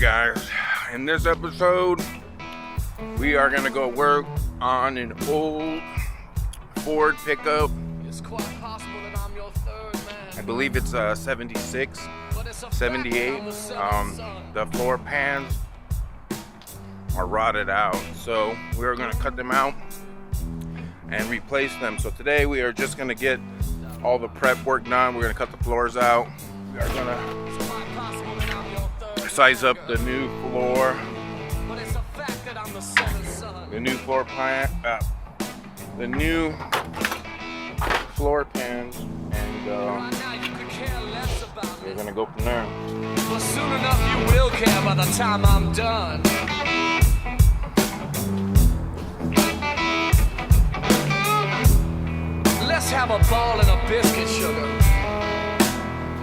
guys, in this episode we are gonna go work on an old Ford pickup. It's quite possible that I'm your third man. I believe it's 76, 78. The floor pans are rotted out, so we're gonna cut them out and replace them. So today we are just gonna get all the prep work done. We're gonna cut the floors out. We are gonna size up the new floor, the new floor plan, the new floor pans, and we're gonna go from there. But soon enough you will care by the time I'm done. Let's have a ball and a biscuit, sugar,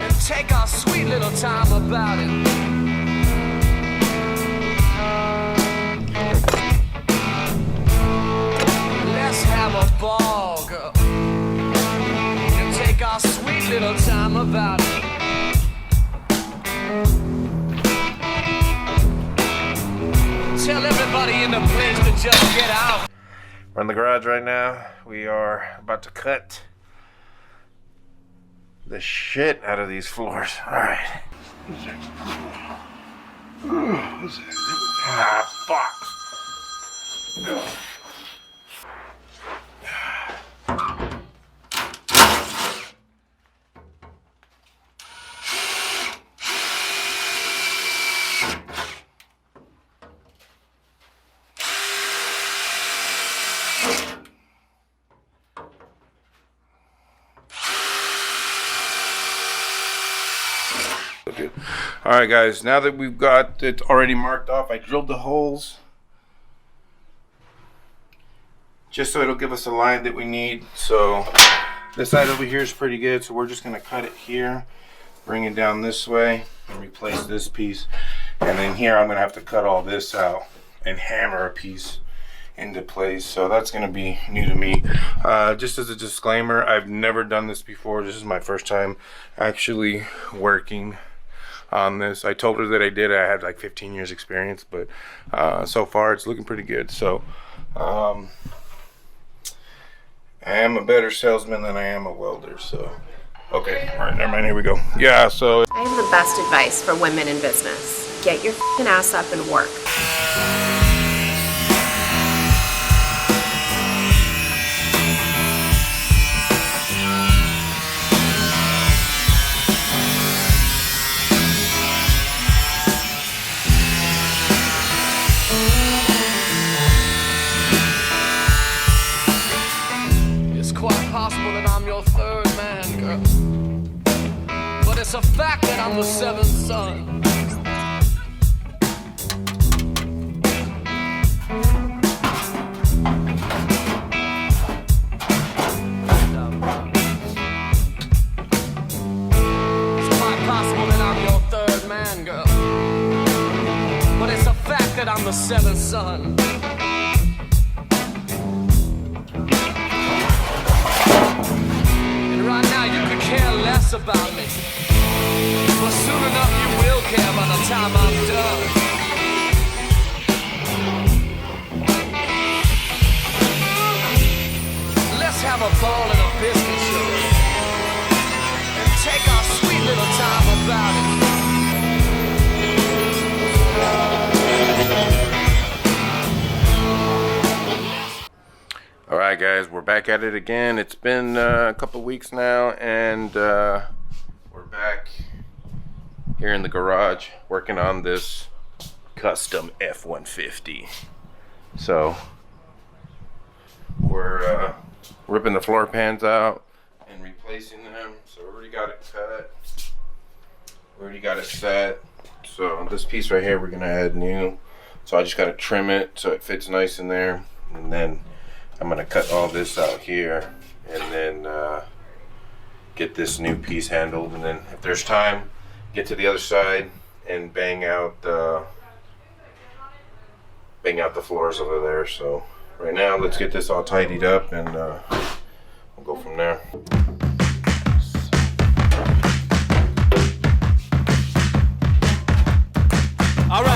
and take our sweet little time about it. Let's have a ball, girl, and take our sweet little time about it. Tell everybody in the place to just get out. We're in the garage right now. We are about to cut the shit out of these floors. All right. Ah, fuck. All right, guys, now that we've got it already marked off, I drilled the holes just so it'll give us a line that we need. So this side over here is pretty good, so we're just gonna cut it here, bring it down this way, and replace this piece. And then here I'm gonna have to cut all this out and hammer a piece into place. So that's gonna be new to me. Just as a disclaimer, I've never done this before. This is my first time actually working on this. I told her that I had like 15 years experience, but so far it's looking pretty good. So I am a better salesman than I am a welder. So okay, all right, never mind, here we go. Yeah, so I have the best advice for women in business. Get your f***ing ass up and work. It's a fact that I'm the seventh son. It's quite possible that I'm your third man, girl, but it's a fact that I'm the seventh son. And right now you could care less about me. But soon enough you will care by the time I'm done. Let's have a ball and a biscuit, sugar, and take our sweet little time about it. all right, guys, we're back at it again. It's been a couple weeks now, and we're back here in the garage working on this custom F-150. So we're ripping the floor pans out and replacing them. So we already got it cut, we already got it set. So this piece right here we're gonna add new, so I just gotta trim it so it fits nice in there, and then I'm gonna cut all this out here and then get this new piece handled, and then if there's time, get to the other side and bang out the floors over there. So right now, let's get this all tidied up, and we'll go from there. All right.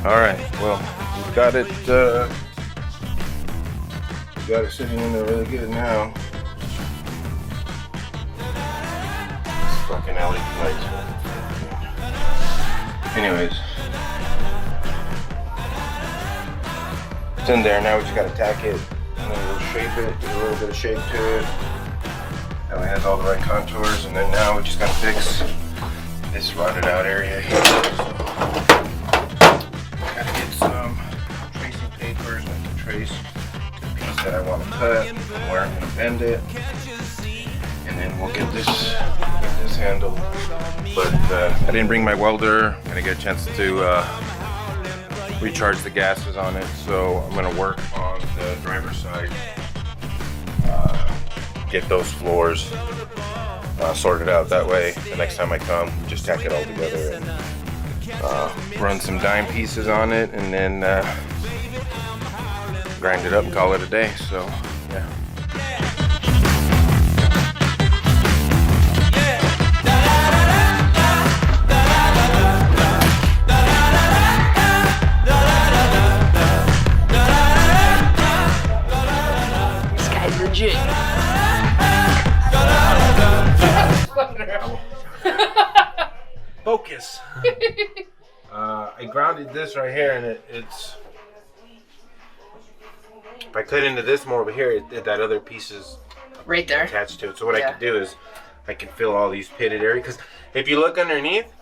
All right, well, we've got it sitting in there really good now. This fucking LED lights. Anyways, it's in there now. We just gotta tack it, and then we'll shape it, give a little bit of shape to it. Now it has all the right contours, and then now we just gotta fix this rotted out area here. Gotta get some tracing papers and to trace the piece that I want to cut, and where I'm gonna bend it, and then we'll get this handle. But I didn't bring my welder. I'm gonna get a chance to recharge the gases on it, so I'm gonna work on the driver's side, get those floors sorted out. That way the next time I come, just tack it all together and run some dime pieces on it, and then grind it up and call it a day. So yeah. This guy's legit. Focus. I grounded this right here, and it's. If I cut into this more over here, that other piece is Right there. attached to it. So what I Yeah. can do is I can fill all these pitted areas, because if you look underneath,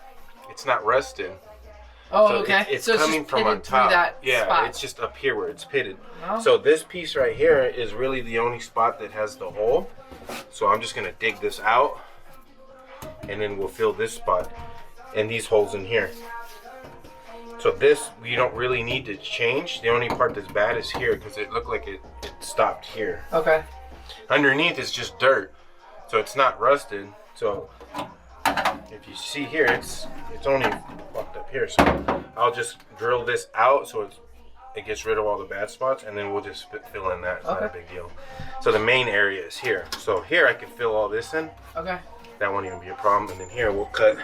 it's not rusted. Oh, So okay. It's so it's coming just from on pitted through top. that Yeah, spot. it's just up here where it's pitted. Oh. So this piece right here is really the only spot that has the hole. So I'm just gonna dig this out, and then we'll fill this spot and these holes in here. So this, you don't really need to change. The only part that's bad is here, because it looked like it stopped here. Okay. Underneath is just dirt, so it's not rusted. So if you see here, it's only fucked up here. So I'll just drill this out so it gets rid of all the bad spots, and then we'll just fill in that. It's not a big deal. So the main area is here. So here I can fill all this in. Okay. That won't even be a problem. And then here we'll cut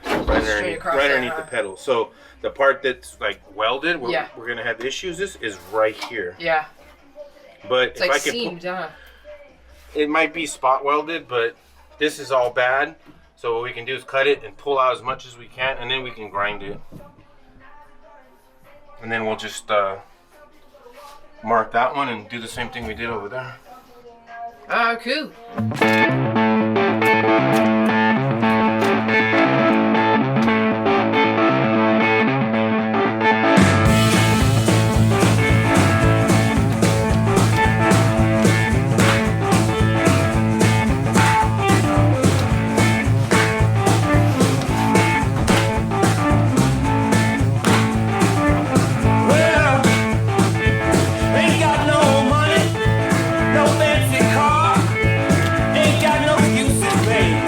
right across underneath there, the pedal. So the part that's like welded, where Yeah. we're gonna have issues, is right here. Yeah. But It's if like I can, seamed, huh? it might be spot welded, but this is all bad. So what we can do is cut it and pull out as much as we can, and then we can grind it. And then we'll just mark that one and do the same thing we did over there. Oh, cool. Well, ain't got no money, no fancy car, ain't got no excuses, babe,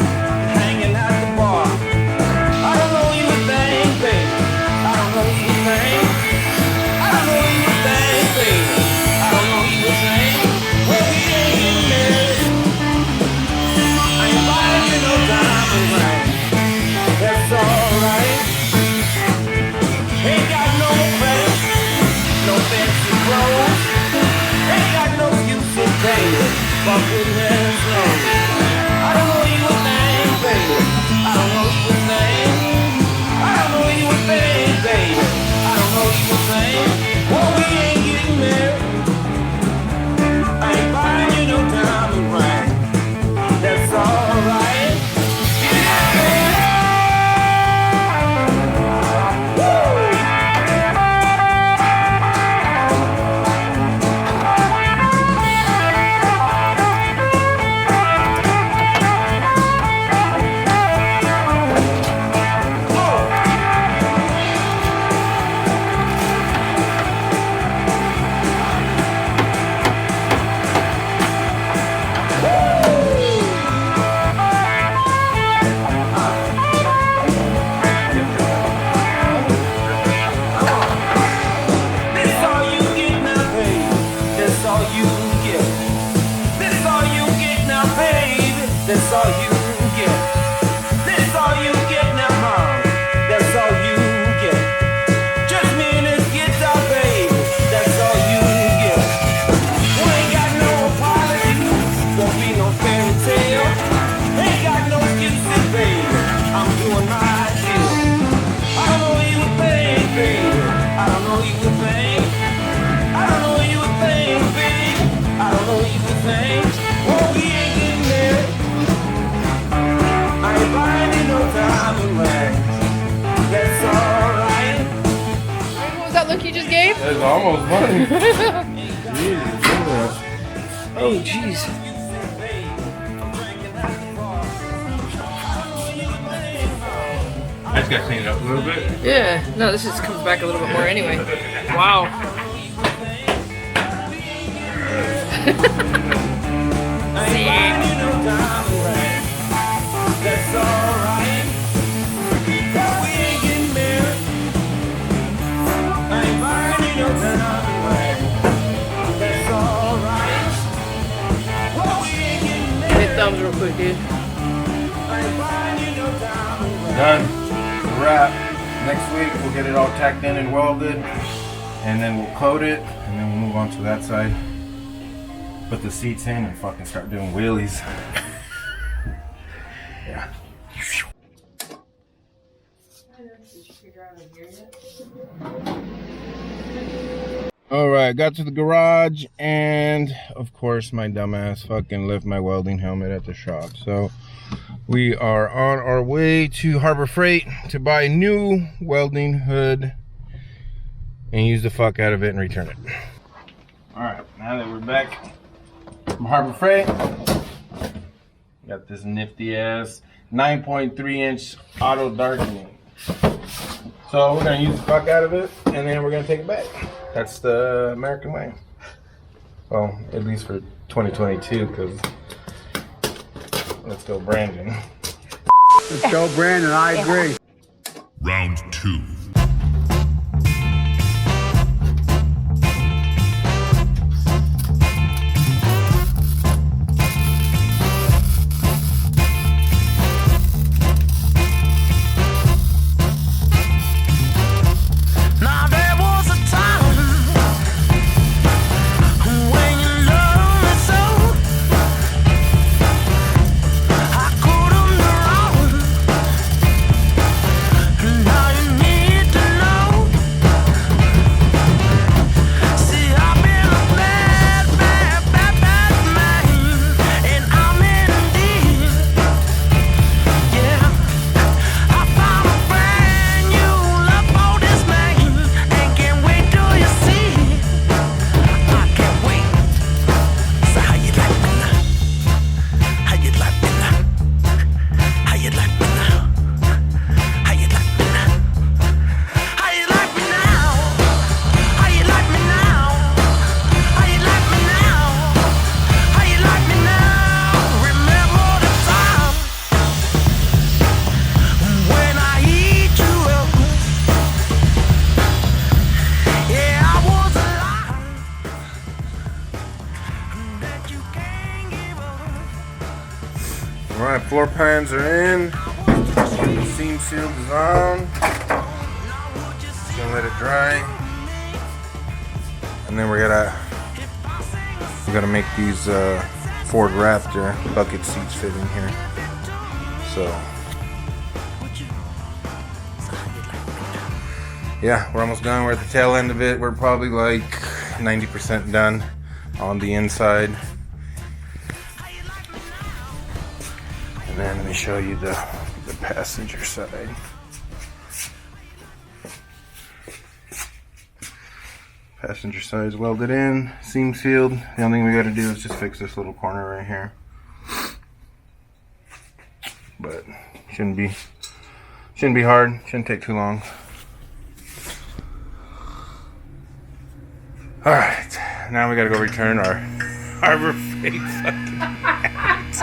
hanging out the bar. I don't know you a thing, babe. I don't know you a thing. I don't know you a thing, babe. I don't know you a thing. Well, we ain't getting married. I ain't buying you no diamond ring. That's alright. Ain't got no credit, no fancy clothes. Ain't got no excuses, baby, for goodness knows. I don't know you a thing, baby. I don't know you a thing. I don't know you a thing, baby. I don't know you a thing. Well, we ain't getting married. I ain't buying you no diamond ring. That's alright. This all you get now, baby. This all you get. This all you get now, baby. This all you get. This all you get now, mom. That's all you get. Just babe? It's almost done. Jesus. Oh, jeez. I just gotta clean it up a little bit. Yeah. No, this just comes back a little bit more anyway. Wow. That's alright. We ain't getting married. I ain't buying you no diamond ring. That's alright. We ain't getting married. Hit thumbs real quick, dude. I ain't buying you no diamond ring. Done. Wrap. Next week we'll get it all tacked in and welded, and then we'll coat it, and then we'll move on to that side. Put the seats in and fucking start doing wheelies. Yeah. Alright, got to the garage, and of course my dumbass fucking left my welding helmet at the shop. So we are on our way to Harbor Freight to buy a new welding hood and use the fuck out of it and return it. Alright, now that we're back from Harbor Freight, got this nifty ass 9.3 inch auto darkening. So we're gonna use the fuck out of it and then we're gonna take it back. That's the American way. Well, at least for 2022, because let's go Brandon. Let's go, Brandon. I agree. Round 2. Now there was a time when you loved me so. I couldn't go wrong. Now you need to know. See, I've been a bad, bad, bad, bad man, and I'm in deep. Yeah, I found a brand new love for this man, and can't wait till you see. I can't wait. So how you like me now? How you like me now? How you like me now? How you like me now? How you like me now? How you like me now? How you like me now? How you like me now? Remember the time when I eat you up? Yeah, I was alive. That you can't give up. Alright, floor pans are in. Seam sealed is on. Just gonna let it dry. And then we're gonna make these Ford Raptor bucket seats fit in here. So yeah, we're almost done. We're at the tail end of it. We're probably like 90% done on the inside. And then let me show you the passenger side. Passenger side is welded in, seam sealed. The only thing we gotta do is just fix this little corner right here. But shouldn't be hard, shouldn't take too long. Alright, now we gotta go return our Harbor Freight fucking hats.